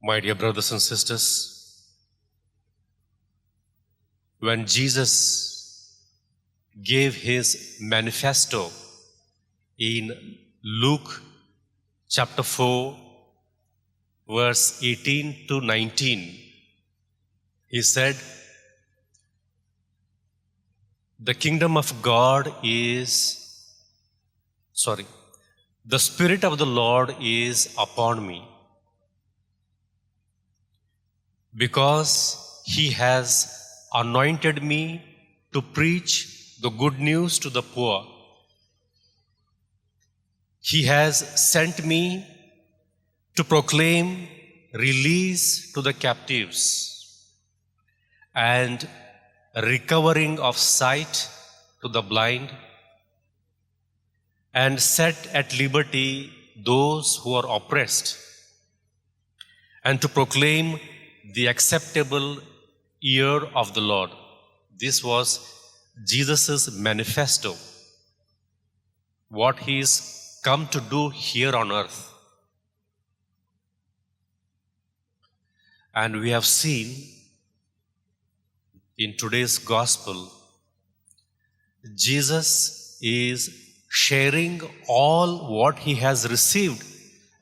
My dear brothers and sisters, when Jesus gave his manifesto in Luke chapter 4, verse 18 to 19, he said, the kingdom of God the Spirit of the Lord is upon me, because he has anointed me to preach the good news to the poor. He has sent me to proclaim release to the captives and recovering of sight to the blind, and set at liberty those who are oppressed, and to proclaim the acceptable year of the Lord. This was Jesus' manifesto, what he is come to do here on earth. And we have seen in today's gospel, Jesus is sharing all what he has received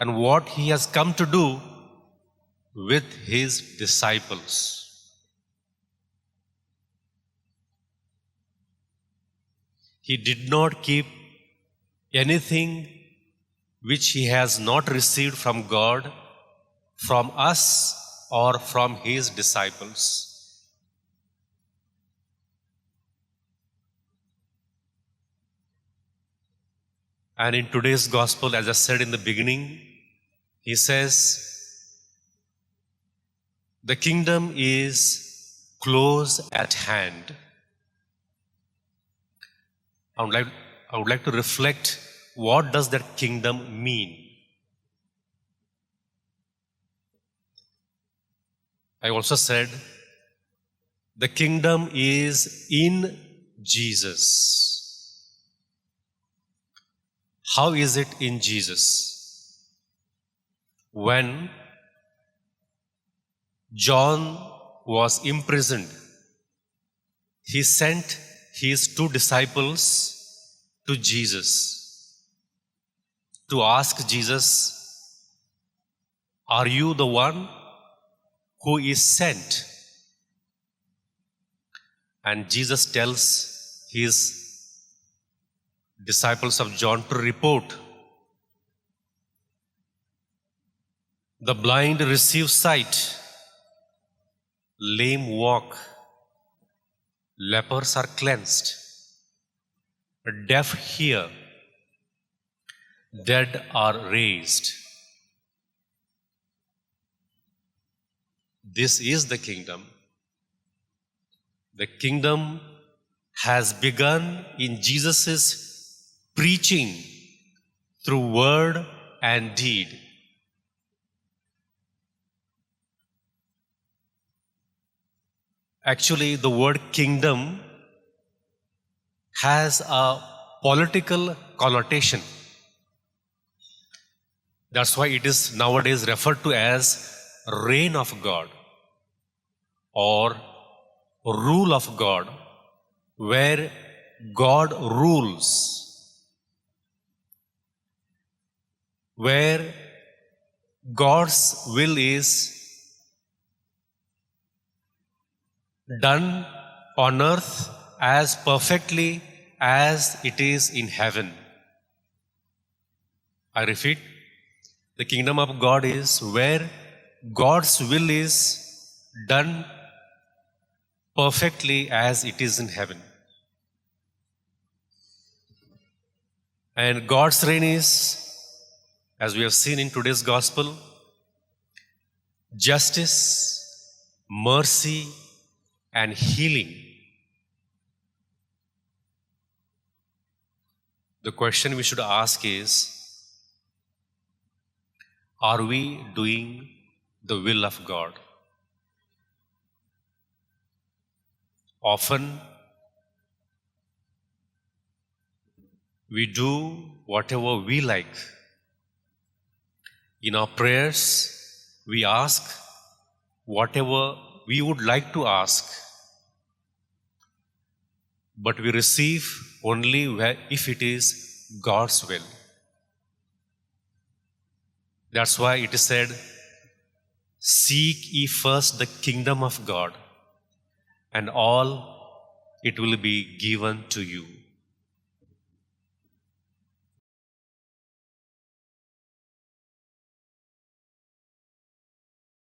and what he has come to do with his disciples. He did not keep anything which he has not received from God, from us, or from his disciples. And in today's gospel, as I said in the beginning, he says, the kingdom is close at hand. I would like to reflect, what does that kingdom mean? I also said, the kingdom is in Jesus. How is it in Jesus? When John was imprisoned, he sent his 2 disciples to Jesus to ask Jesus, are you the one who is sent? And Jesus tells his disciples of John to report, the blind receive sight, lame walk, lepers are cleansed, deaf hear, dead are raised. This is the kingdom. The kingdom has begun in Jesus' preaching through word and deed. Actually, the word kingdom has a political connotation. That's why it is nowadays referred to as reign of God or rule of God, where God rules, where God's will is done on earth as perfectly as it is in heaven. I repeat, the kingdom of God is where God's will is done perfectly as it is in heaven. And God's reign is, as we have seen in today's gospel, justice, mercy, and healing. The question we should ask is, are we doing the will of God? Often, we do whatever we like. In our prayers, we ask whatever we would like to ask, but we receive only if it is God's will. That's why it is said, "Seek ye first the kingdom of God, and all it will be given to you."